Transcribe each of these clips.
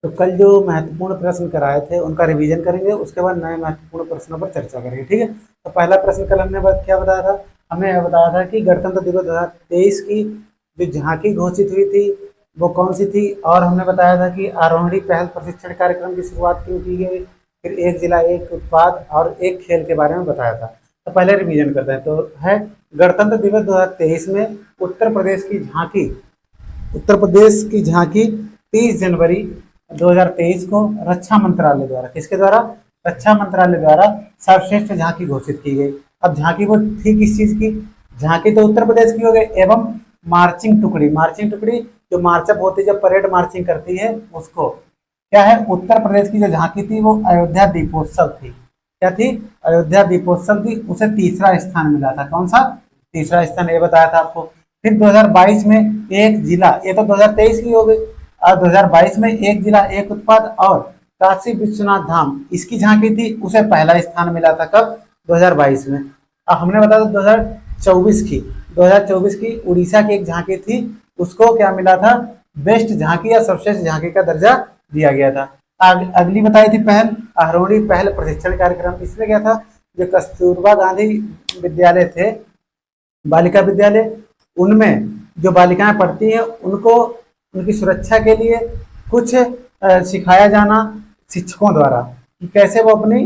तो कल जो महत्वपूर्ण प्रश्न कराए थे उनका रिवीजन करेंगे, उसके बाद नए महत्वपूर्ण प्रश्नों पर चर्चा करेंगे। ठीक है, तो पहला प्रश्न कल हमने क्या बताया था? हमने यह बताया था कि गणतंत्र दिवस 2023 की जो झांकी घोषित हुई थी वो कौन सी थी, और हमने बताया था कि आरोहणी पहल प्रशिक्षण कार्यक्रम की शुरुआत क्यों की गई, फिर एक जिला एक उत्पाद और एक खेल के बारे में बताया था। तो पहले रिवीजन करते हैं। तो है गणतंत्र दिवस 2023 में उत्तर प्रदेश की झांकी 30 जनवरी 2023 को रक्षा मंत्रालय द्वारा, किसके द्वारा? रक्षा मंत्रालय द्वारा सर्वश्रेष्ठ झांकी घोषित की गई। अब झांकी वो थी किस चीज की? झांकी तो उत्तर प्रदेश की हो गई, एवं मार्चिंग टुकड़ी जो मार्चअप होती है, जब परेड मार्चिंग करती है, उसको क्या है, उत्तर प्रदेश की जो झांकी थी वो अयोध्या दीपोत्सव थी। क्या थी? अयोध्या दीपोत्सव थी। उसे तीसरा स्थान मिला था। कौन सा? तीसरा स्थान, ये बताया था आपको। फिर 2022 में एक जिला, ये तो 2023 की हो गई, और 2022 में एक जिला एक उत्पाद और काशी विश्वनाथ धाम, इसकी झांकी थी, उसे पहला स्थान मिला था। कब? 2022 में। अब हमने बताया 2024 की उड़ीसा की एक झांकी थी, उसको क्या मिला था? बेस्ट झांकी या सर्वश्रेष्ठ झांकी का दर्जा दिया गया था। अगली बताई थी पहल, आरोहणी पहल प्रशिक्षण कार्यक्रम। इसमें क्या था? जो कस्तूरबा गांधी विद्यालय थे, बालिका विद्यालय, उनमें जो बालिकाएं पढ़ती हैं उनको उनकी सुरक्षा के लिए कुछ सिखाया जाना शिक्षकों द्वारा कि कैसे वो अपनी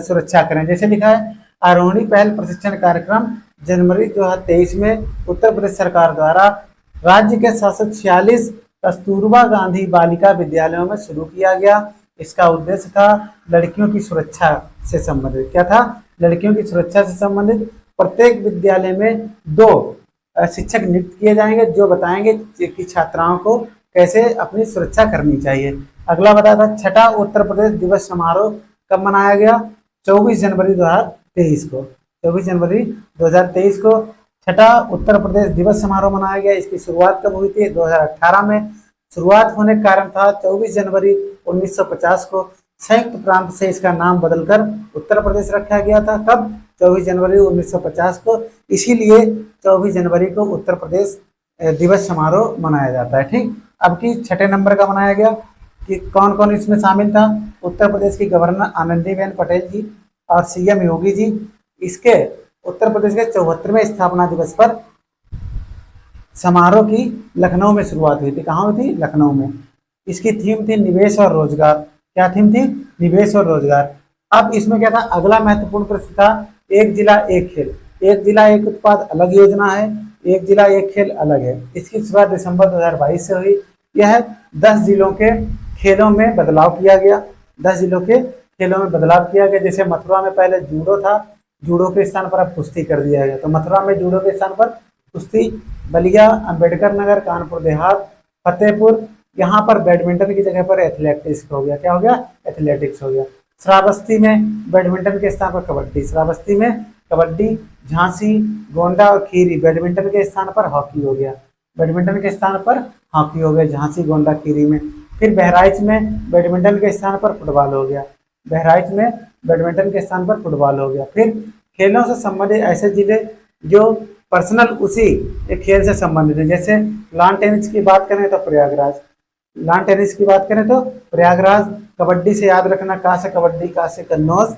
सुरक्षा करें। जैसे लिखा है, आरोहणी पहल प्रशिक्षण कार्यक्रम जनवरी 2023 में उत्तर प्रदेश सरकार द्वारा राज्य के 746 कस्तूरबा गांधी बालिका विद्यालयों में शुरू किया गया। इसका उद्देश्य था लड़कियों की सुरक्षा से संबंधित। क्या था? लड़कियों की सुरक्षा से संबंधित। प्रत्येक विद्यालय में 2 शिक्षक नियुक्त किए जाएंगे जो बताएंगे कि छात्राओं को कैसे अपनी सुरक्षा करनी चाहिए। अगला बताया था छठा उत्तर प्रदेश दिवस समारोह कब मनाया गया? 24 जनवरी 2023 को। 24 जनवरी 2023 को छठा उत्तर प्रदेश दिवस समारोह मनाया गया। इसकी शुरुआत कब हुई थी? 2018 में। शुरुआत होने का कारण था 24 जनवरी 1950 को संयुक्त प्रांत से इसका नाम बदलकर उत्तर प्रदेश रखा गया था। कब? 24 जनवरी 1950 को। इसीलिए 24 जनवरी को उत्तर प्रदेश दिवस समारोह मनाया जाता है। ठीक, अब की छठे नंबर का मनाया गया कि कौन कौन इसमें शामिल था? उत्तर प्रदेश की गवर्नर आनंदीबेन पटेल जी और सीएम योगी जी। इसके उत्तर प्रदेश के 74वें स्थापना दिवस पर समारोह की लखनऊ में शुरुआत हुई थी। कहाँ हुई थी? लखनऊ में। इसकी थीम थी निवेश और रोजगार। क्या थीम थी? निवेश और रोजगार। अब इसमें क्या था? अगला महत्वपूर्ण प्रश्न था एक जिला एक खेल। एक जिला एक उत्पाद अलग योजना है, एक जिला एक खेल अलग है। इसकी शुरुआत दिसंबर 2022 से हुई। यह 10 जिलों के खेलों में बदलाव किया गया। 10 जिलों के खेलों में बदलाव किया गया। जैसे मथुरा में पहले जूडो था, जूडो के स्थान पर अब कुश्ती कर दिया गया। तो मथुरा में जूडो के स्थान पर कुश्ती, बलिया, अंबेडकर नगर, कानपुर देहात, फतेहपुर, यहाँ पर बैडमिंटन की जगह पर एथलेटिक्स हो गया। क्या हो गया? एथलेटिक्स हो गया। श्रावस्ती में बैडमिंटन के स्थान पर कबड्डी, श्रावस्ती में कबड्डी, झांसी, गोंडा और खीरी बैडमिंटन के स्थान पर हॉकी हो गया। बैडमिंटन के स्थान पर हॉकी हो गया झांसी, गोंडा, खीरी में। फिर बहराइच में बैडमिंटन के स्थान पर फुटबॉल हो गया। बहराइच में बैडमिंटन के स्थान पर फुटबॉल हो गया। फिर खेलों से संबंधित ऐसे जिले जो पर्सनल उसी खेल से संबंधित है, जैसे लॉन टेनिस की बात करें तो प्रयागराज, लॉन टेनिस की बात करें तो प्रयागराज। कबड्डी से याद रखना का से कबड्डी, का से कन्नौज।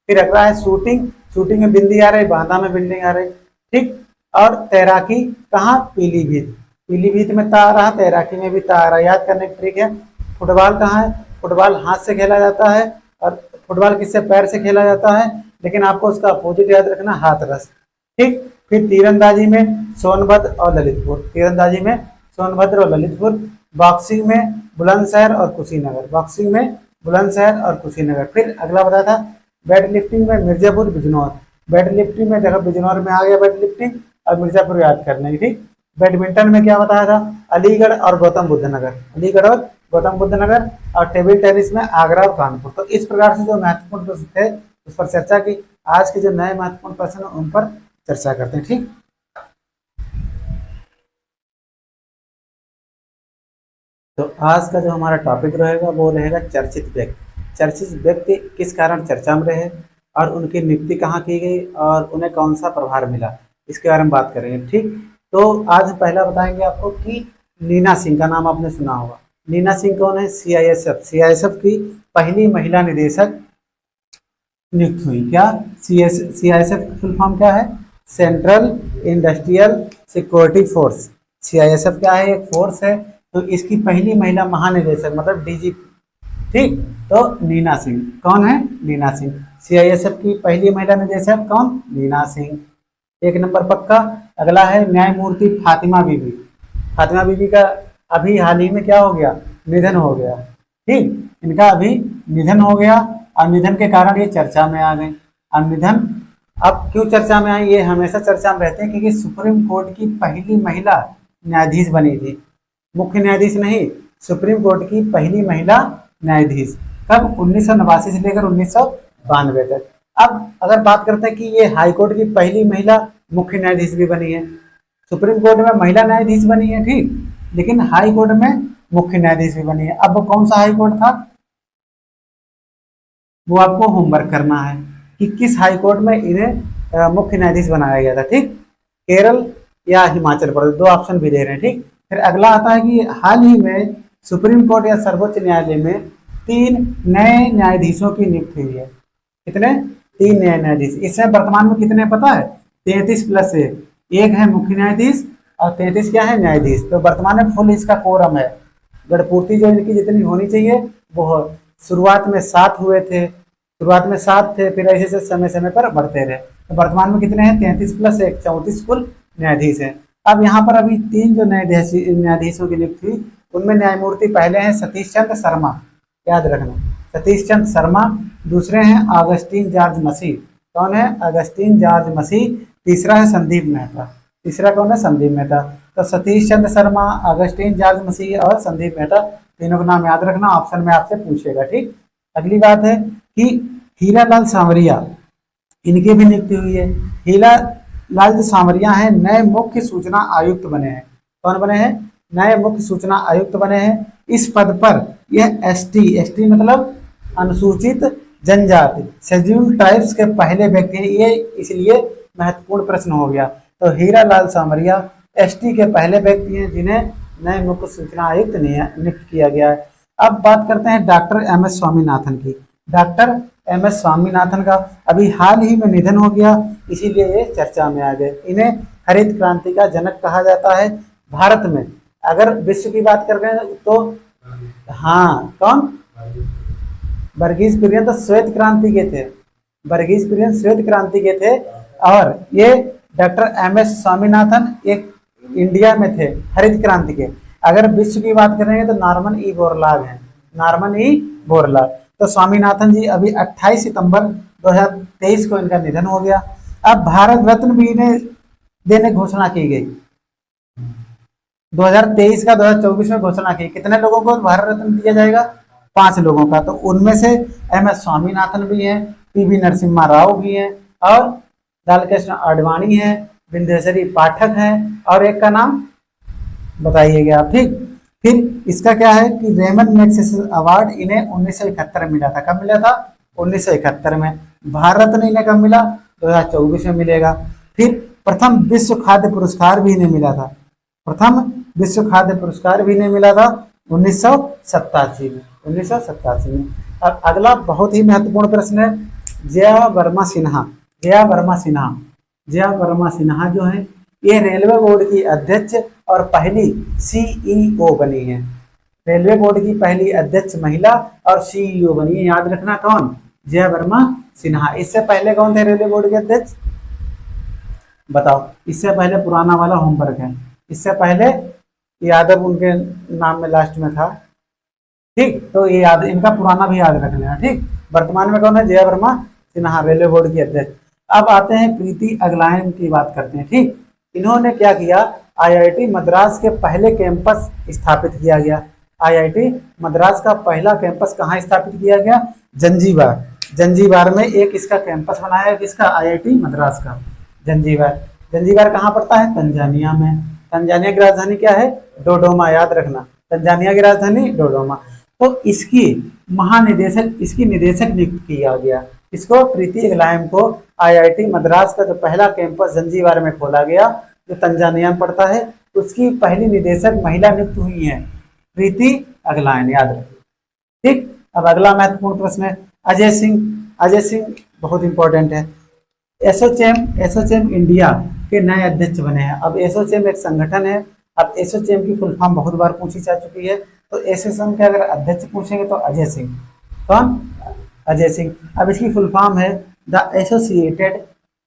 फिर अगला है शूटिंग, शूटिंग में बिंदी आ रही, बांदा में बिल्डिंग आ रही। ठीक, और तैराकी कहाँ? पीलीभीत, पीलीभीत में ता आ रहा, तैराकी में भी ता आ रहा। याद करने की ट्रिक है। फुटबॉल कहाँ है? फुटबॉल हाथ से खेला जाता है, और फुटबॉल किससे? पैर से खेला जाता है, लेकिन आपको उसका अपोजिट याद रखना, हाथरस। ठीक, फिर तीरंदाजी में सोनभद्र और ललितपुर, तीरंदाजी में सोनभद्र और ललितपुर। बॉक्सिंग में बुलंदशहर और कुशीनगर, बॉक्सिंग में बुलंदशहर और कुशीनगर। फिर अगला बताया था वेट लिफ्टिंग में मिर्जापुर, बिजनौर। वेट लिफ्टिंग में देखो बिजनौर में आ गया वेट लिफ्टिंग, और मिर्जापुर याद करना है। ठीक, बैडमिंटन में क्या बताया था? अलीगढ़ और गौतम बुद्ध नगर, अलीगढ़ और गौतम बुद्ध नगर। और टेबल टेनिस में आगरा और कानपुर। तो इस प्रकार से जो महत्वपूर्ण प्रश्न थे उस पर चर्चा की। आज के जो नए महत्वपूर्ण प्रश्न हैं उन पर चर्चा करते हैं। ठीक, तो आज का जो हमारा टॉपिक रहेगा वो रहेगा चर्चित व्यक्ति। चर्चित व्यक्ति किस कारण चर्चा में रहे, और उनकी नियुक्ति कहाँ की गई, और उन्हें कौन सा प्रभार मिला, इसके बारे में बात करेंगे। ठीक, तो आज पहला बताएंगे आपको कि नीना सिंह का नाम आपने सुना होगा। नीना सिंह कौन है? सीआईएसएफ की पहली महिला निदेशक नियुक्त हुई। क्या? सीआईएसएफ की फुल फॉर्म क्या है? Central industrial security force. CISF क्या है? एक फोर्स है। तो इसकी पहली महिला महानिदेशक मतलब डीजीपी, ठीक। तो नीना सिंह कौन है? नीना सिंह। सीआईएसएफ की पहली महिला निदेशक कौन? नीना सिंह। एक नंबर पक्का। अगला है न्यायमूर्ति फातिमा बीबी। फातिमा बीबी का अभी हाल ही में क्या हो गया? निधन हो गया, ठीक। इनका अभी निधन हो गया और निधन के कारण ये चर्चा में आ गए। अब निधन अब क्यों चर्चा में आई? ये हमेशा चर्चा में रहते हैं क्योंकि सुप्रीम कोर्ट की पहली महिला न्यायाधीश बनी थी। मुख्य न्यायाधीश नहीं, सुप्रीम कोर्ट की पहली महिला न्यायाधीश। कब? 1989 से लेकर 1992 तक। अब अगर बात करते हैं कि ये हाई कोर्ट की पहली महिला मुख्य न्यायाधीश भी बनी है। सुप्रीम कोर्ट में महिला न्यायाधीश बनी है, ठीक, लेकिन हाई कोर्ट में मुख्य न्यायाधीश भी बनी है। अब वो कौन सा हाई कोर्ट था? वो आपको होमवर्क करना है कि किस हाई कोर्ट में इन्हें मुख्य न्यायाधीश बनाया गया था, ठीक। केरल या हिमाचल प्रदेश, दो ऑप्शन भी दे रहे हैं, ठीक। फिर अगला आता है कि हाल ही में सुप्रीम कोर्ट या सर्वोच्च न्यायालय में 3 नए न्यायाधीशों की नियुक्ति हुई है। कितने? 3 नए न्यायाधीश। इसमें वर्तमान में कितने पता है? 33 प्लस 1, एक है मुख्य न्यायाधीश और 33 क्या है? न्यायाधीश। तो वर्तमान में फुल इसका कोरम है। गढ़पूर्ति जो इनकी जितनी होनी चाहिए वो शुरुआत में 7 हुए थे, फिर ऐसे से समय समय पर बढ़ते रहे। तो वर्तमान में कितने हैं? 33 प्लस 1, 34 कुल न्यायाधीश हैं। अब यहाँ पर अभी 3 जो न्यायाधीशों की नियुक्ति हुई उनमें न्यायमूर्ति पहले हैं सतीश चंद्र शर्मा, याद रखना, सतीश चंद्र शर्मा। दूसरे हैं अगस्टीन जॉर्ज मसीह। कौन है? अगस्टीन जॉर्ज मसीह। तीसरा है संदीप मेहता। तीसरा कौन है? संदीप मेहता। तो सतीश चंद्र शर्मा, अगस्टीन जॉर्ज मसीह और संदीप मेहता, तीनों का नाम याद रखना, ऑप्शन में आपसे पूछेगा, ठीक। अगली बात है कि हीरालाल सांवरिया, इनकी भी नियुक्ति हुई है। हीरालाल सांवरिया हैं नए मुख्य सूचना आयुक्त बने हैं। कौन बने हैं? नए मुख्य सूचना आयुक्त बने हैं। इस पद पर यह एसटी मतलब अनुसूचित जनजाति, शेड्यूल्ड ट्राइब्स के पहले व्यक्ति हैं। ये इसलिए महत्वपूर्ण प्रश्न हो गया। तो हीरालाल सांवरिया एसटी के पहले व्यक्ति हैं जिन्हें नए मुख्य सूचना आयुक्त नियुक्त किया गया है। अब बात करते हैं डॉक्टर एम एस स्वामीनाथन की। डॉक्टर एम एस स्वामीनाथन का अभी हाल ही में निधन हो गया, इसीलिए ये चर्चा में आ गए। इन्हें हरित क्रांति का जनक कहा जाता है। भारत में अगर विश्व की बात कर रहे हैं तो हाँ, कौन? वर्गीज कुरियन तो श्वेत क्रांति के थे, वर्गीज कुरियन श्वेत क्रांति के थे। और ये डॉक्टर एम एस स्वामीनाथन एक इंडिया में थे हरित क्रांति के। अगर विश्व की बात करेंगे तो नॉर्मन ई बोरलॉग हैं, नॉर्मन ई बोरलॉग। तो स्वामीनाथन जी अभी 28 सितंबर 2023 को इनका निधन हो गया। अब भारत रत्न भी इन्हें देने घोषणा की गई 2023 का 2024 में घोषणा की। कितने लोगों को भारत रत्न दिया जाएगा? 5 लोगों का। तो उनमें से एम एस स्वामीनाथन भी हैं, पीवी नरसिम्हा राव भी हैं और लालकृष्ण आडवाणी हैं, विंध्येश्वरी पाठक हैं और एक का नाम बताइएगा आप, ठीक। फिर इसका क्या है कि रेमन मैग्सेसे अवार्ड इन्हें 1971 में मिला था। कब मिला था? 1971 में। भारत रत्न इन्हें कब मिला? 2024 में मिलेगा। फिर प्रथम विश्व खाद्य पुरस्कार भी इन्हें मिला था। प्रथम विश्व खाद्य पुरस्कार भी इन्हें मिला था 1987 में। 1987 में। अब अगला बहुत ही महत्वपूर्ण प्रश्न है जया वर्मा सिन्हा। जया वर्मा सिन्हा, जया वर्मा सिन्हा जो है ये रेलवे बोर्ड की अध्यक्ष और पहली सीईओ बनी है। रेलवे बोर्ड की पहली अध्यक्ष महिला और सीईओ बनी है, याद रखना। कौन? जया वर्मा सिन्हा। इससे पहले कौन थे रेलवे बोर्ड के अध्यक्ष? बताओ। इससे पहले पुराना वाला होमवर्क है। इससे पहले यादव उनके नाम में लास्ट में था, ठीक। तो ये याद, इनका पुराना भी याद रख लेना, ठीक। वर्तमान में कौन है? जया वर्मा सिन्हा, रेलवे बोर्ड की अध्यक्ष। अब आते हैं प्रीति अगलायन की बात करते हैं, ठीक। इन्होंने क्या किया? आईआईटी मद्रास के पहले कैंपस स्थापित किया गया। आईआईटी मद्रास का पहला कैंपस कहाँ स्थापित किया गया? जंजीबार। जंजीबार में एक इसका कैंपस बनाया है। किसका? आईआईटी मद्रास का। जंजीबार। जंजीबार कहाँ पड़ता है? तंजानिया में। तंजानिया की राजधानी क्या है? डोडोमा, याद रखना। तंजानिया की राजधानी डोडोमा। तो इसकी महानिदेशक, इसकी निदेशक नियुक्त किया गया। इसको प्रीति अगलायन को आईआईटी मद्रास का जो पहला कैंपस जंजीबार में खोला गया जो तंजानिया में पड़ता है, उसकी पहली निदेशक महिला नियुक्त हुई हैं प्रीति अगला है, याद रखिए। ठीक, अब अगला महत्वपूर्ण प्रश्न है अजय सिंह। अजय सिंह बहुत इंपॉर्टेंट है। एसोचैम इंडिया के नए अध्यक्ष बने हैं। अब एसोचैम एक संगठन है। अब एसोचैम की फुल फॉर्म बहुत बार पूछी जा चुकी है, तो एसोचैम के अगर अध्यक्ष पूछेंगे तो अजय सिंह। कौन? अजय सिंह। अब इसकी फुल फॉर्म है the associated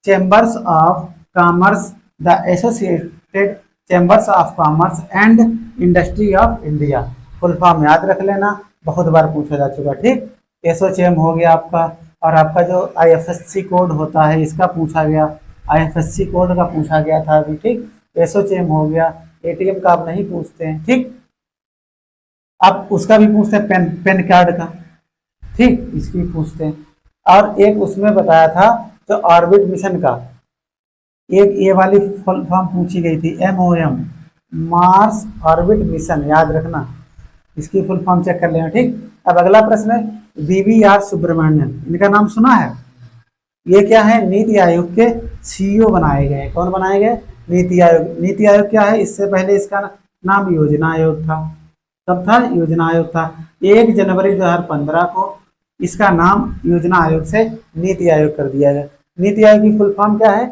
chambers of commerce, the associated chambers of commerce and industry of India. Full form याद रख लेना, बहुत बार पूछा जा चुका। ठीक, एसोचैम हो गया आपका, और आपका जो आईएफएससी कोड होता है इसका पूछा गया, आईएफएससी कोड का पूछा गया था अभी। ठीक, एसोचैम हो गया। एटीएम का आप नहीं पूछते हैं। ठीक, आप उसका भी पूछते हैं, पेन कार्ड का। ठीक, इसकी पूछते हैं। और एक उसमें बताया था जो ऑर्बिट मिशन का, एक ये वाली फुल फॉर्म पूछी गई थी, MOM, मार्स ऑर्बिट मिशन, याद रखना। इसकी फुल फॉर्म चेक कर लेना। ठीक, अब अगला प्रश्न है BVR सुब्रमण्यम। इनका नाम सुना है? ये क्या है? नीति आयोग के CEO बनाए गए। कौन बनाए गए? नीति आयोग। नीति आयोग क्या है? इससे पहले इसका नाम योजना आयोग था। कब था? योजना आयोग था। 1 जनवरी 2015 को इसका नाम योजना आयोग से नीति आयोग कर दिया गया। नीति आयोग की फुल फॉर्म क्या है?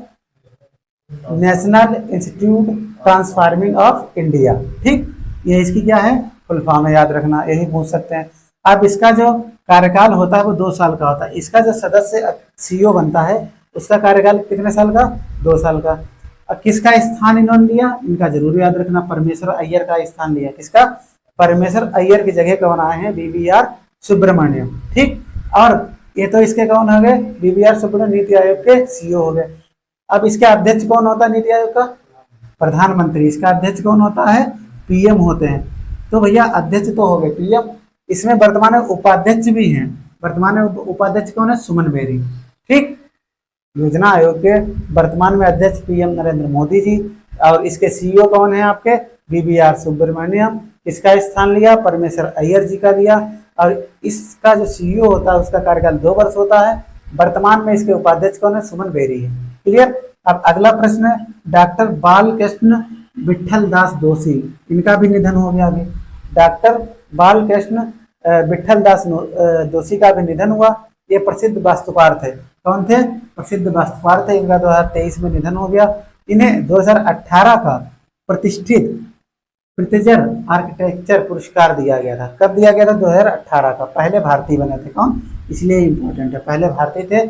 National institute transforming of India. ठीक, ये इसकी क्या है? फुल फॉर्म है, याद रखना, यही पूछ सकते हैं। अब इसका जो कार्यकाल होता है वो 2 साल का होता है। इसका जो सदस्य CEO बनता है उसका कार्यकाल कितने साल का? 2 साल का। अब किसका स्थान इन्होंने लिया? इनका जरूर याद रखना, परमेश्वर अय्यर का स्थान लिया। किसका? परमेश्वर अय्यर की जगह कौन आए हैं? BVR सुब्रमण्यम। ठीक, और ये तो इसके कौन हो गए? BVR सुब्रमण्यम नीति आयोग के CEO हो गए। अब इसके अध्यक्ष कौन होता है नीति आयोग का? प्रधानमंत्री। इसका अध्यक्ष कौन होता है? PM होते हैं। तो भैया अध्यक्ष तो हो गए PM, इसमें वर्तमान में उपाध्यक्ष भी हैं। वर्तमान में उपाध्यक्ष कौन है? सुमन बेरी। ठीक, योजना आयोग के वर्तमान में अध्यक्ष PM नरेंद्र मोदी जी, और इसके CEO कौन है आपके? BVR सुब्रमण्यम। इसका स्थान लिया परमेश्वर अय्यर जी का लिया, और इसका जो CEO होता है उसका कार्यकाल 2 वर्ष होता है। वर्तमान में इसके उपाध्यक्ष कौन है? सुमन बेरी है। क्लियर। अब अगला प्रश्न है डॉक्टर बालकृष्ण विठल दास दोषी। इनका भी निधन हो गया अभी। डॉक्टर बालकृष्ण विठल दास दोषी का भी निधन हुआ। ये प्रसिद्ध वास्तुकार थे। कौन थे? प्रसिद्ध वास्तुकार थे। इनका 2023 में निधन हो गया। इन्हें 2018 का प्रतिष्ठित प्रित्जर आर्किटेक्चर पुरस्कार दिया गया था। कब दिया गया था? 2018 का। पहले भारतीय बने थे। कौन? इसलिए इंपॉर्टेंट है, पहले भारतीय थे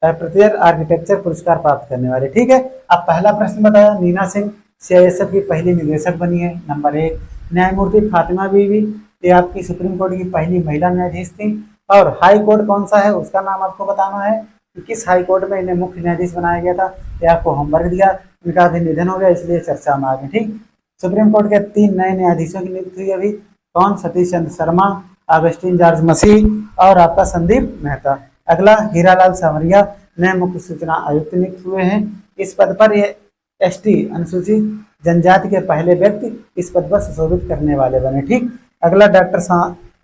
प्रित्जर आर्किटेक्चर पुरस्कार प्राप्त करने वाले। ठीक है, अब पहला प्रश्न बताया, नीना सिंह CISF की पहली निदेशक बनी है। नंबर 1। न्यायमूर्ति फातिमा बीवी, ये आपकी सुप्रीम कोर्ट की पहली महिला न्यायाधीश थी। और हाई कोर्ट कौन सा है उसका नाम आपको बताना है कि किस हाई कोर्ट में इन्हें मुख्य न्यायाधीश बनाया गया था। ये आपको होमवर्क दिया। इनका भी निधन हो गया, इसलिए चर्चा में आ गए। ठीक, सुप्रीम कोर्ट के 3 नए न्यायाधीशों की नियुक्ति हुई अभी। कौन? सतीश चंद्र शर्मा, अगस्टिन जॉर्ज मसीह और आपका संदीप मेहता। अगला हीरालाल सावरिया नए मुख्य सूचना आयुक्त नियुक्त हुए हैं। इस पद पर ये ST अनुसूचित जनजाति के पहले व्यक्ति इस पद पर सुशोभित करने वाले बने। ठीक, अगला डॉक्टर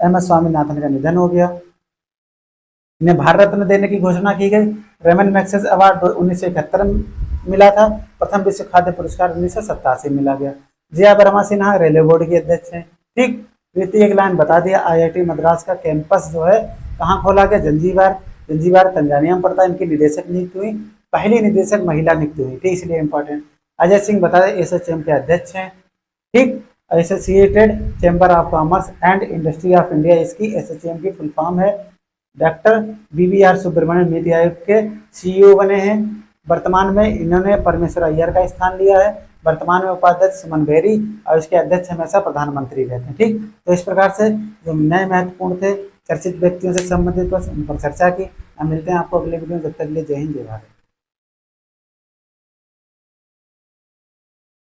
MS स्वामीनाथन का निधन हो गया। इन्हें भारत रत्न देने की घोषणा की गई। रेमन मैग्सेसे अवार्ड 1971 में मिला था। प्रथम विश्व खाद्य पुरस्कार 1987 मिला गया। जया वर्मा सिन्हा रेलवे बोर्ड के अध्यक्ष हैं। ठीक, द्वितीय एक लाइन बता दिया। IIT मद्रास का कैंपस जो है कहाँ खोला गया? जंजीबार। जंजीबार तंजानिया में पड़ता है। इनकी निदेशक नियुक्त हुई, पहली निदेशक महिला नियुक्त हुई। ठीक, इसलिए इंपॉर्टेंट। अजय सिंह बताए एसोचैम के अध्यक्ष हैं। ठीक, associated chamber of commerce and industry of India इसकी एसोचैम की फुल फॉर्म है। डॉक्टर BVR सुब्रमण्यम नीति आयोग के CEO बने हैं। वर्तमान में इन्होंने परमेश्वर अय्यर का स्थान लिया है। वर्तमान में उपाध्यक्ष सुमन बेरी, और इसके अध्यक्ष हमेशा प्रधानमंत्री रहते हैं। ठीक, तो इस प्रकार से जो नए महत्वपूर्ण थे चर्चित व्यक्तियों से संबंधित उन पर चर्चा की। हम मिलते हैं आपको अगले वीडियो में। जब तक के लिए जय हिंद, जय भारत।